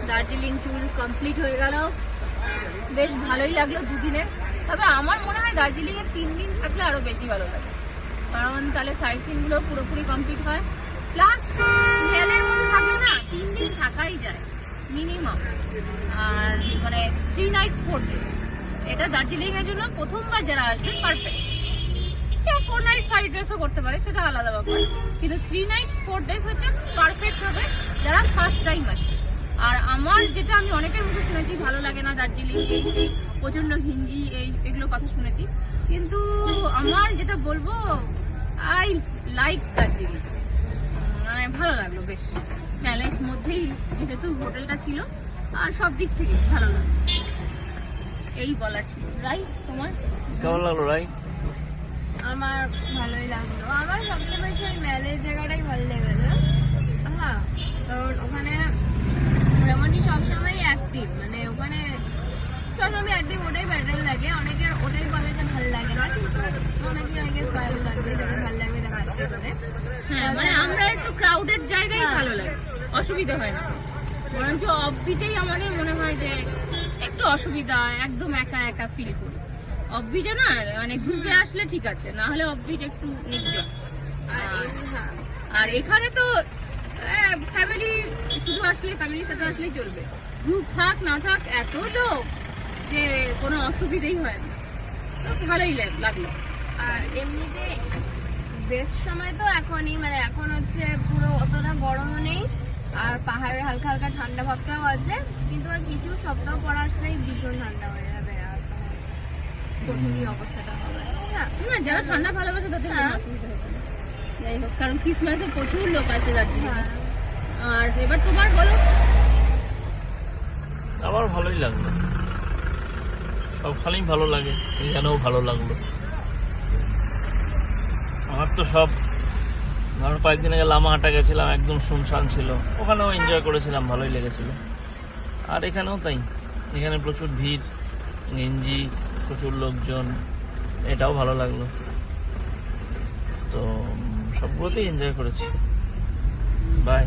Darjeeling tour complete হয়ে গেল, বেশ ভালোই লাগলো দুদিনের। তবে আমার মনে হয় দার্জিলিং এর 3 দিন থাকলে আরো বেশি ভালো লাগে, কারণ তাহলে সাইট সিইং গুলো পুরোপুরি কমপ্লিট হয়, প্লাস মেলের মধ্যে থাকলে না 3 দিন থাকাই যায় মিনিমাম। আর মানে 3 nights 4 days, এটা দার্জিলিং এর জন্য প্রথমবার যারা আসবে পারফেক্ট। 4 nights 5 days ও করতে পারে, সেটা আলাদা ব্যাপার, কিন্তু 3 nights 4 days হচ্ছে পারফেক্ট হবে যারা ফার্স্ট টাইম আসবে। আর আমার যেটা আমি অনেকের মুখে শুনেছি ভালো লাগে না দার্জিলিং, এই প্রচন্ড ঘিঞ্জি এগুলো কথা শুনেছি, কিন্তু আমার যেটা বলবো আই লাইক দার্জিলিং, মানে ভালো লাগলো বেশ। প্যালেস মধ্যেই যেহেতু হোটেলটা ছিল, আর সব দিক থেকে ভালো লাগলো, এই বলার ছিল। রাই, তোমার কেমন লাগলো রাই? আমার ভালোই লাগলো। আমার সবসময় সেই মেলের জায়গাটাই ভালো লেগেছে। হ্যাঁ, কারণ ওখানে মোটামুটি সবসময় অ্যাক্টিভ, মানে ওখানে সবসময় অ্যাক্টিভ, ওটাই বেটার লাগে। অনেকের ওটাই বলে যে ভালো লাগে না, কিন্তু অনেকের আগে ভালো লাগবে, যাদের ভালো লাগবে তারা আসতে পারে। হ্যাঁ, মানে আমরা একটু ক্রাউডেড জায়গায় ভালো লাগে, অসুবিধা হয় না। বরঞ্চ অফবিটেই আমাদের মনে হয় যে একটু অসুবিধা, একদম একা একা ফিল করি। অফবিটে না মানে গ্রুপে আসলে ঠিক আছে, না হলে অফবিট একটু নির্জন। আর এখানে তো ফ্যামিলি শুধু আসলে ফ্যামিলির সাথে আসলেই চলবে, গ্রুপ থাক না থাক এত লোক যে কোনো অসুবিধাই হয় না, তো ভালোই লাগলো। আর এমনিতে বেস্ট সময় তো এখনই, মানে এখন হচ্ছে পুরো অতটা গরমও নেই, আর পাহাড়ের হালকা হালকা ঠান্ডা ভাবটাও আছে, কিন্তু আর কিছু সপ্তাহ পর আসলেই ভীষণ ঠান্ডা হয়ে যাবে, আর কঠিনই অবস্থাটা হবে। না, যারা ঠান্ডা ভালোবাসে তাদের কোনো অসুবিধা হবে না। যাই হোক, কারণ ক্রিসমাসে প্রচুর লোক আসে দার্জিলিং। আর এবার তোমার বলো। আমার ভালোই লাগলো, সবখানেই ভালো লাগে, এখানেও ভালো লাগলো। আমার তো সব, আমার কয়েকদিন আগে লামাহাটা গেছিলাম, একদম শুনশান ছিল, ওখানেও এনজয় করেছিলাম, ভালোই লেগেছিল। আর এখানেও তাই, এখানে প্রচুর ভিড়, গেঞ্জি, প্রচুর লোকজন, এটাও ভালো লাগলো। তো সবগুলোতেই এনজয় করেছি। বাই।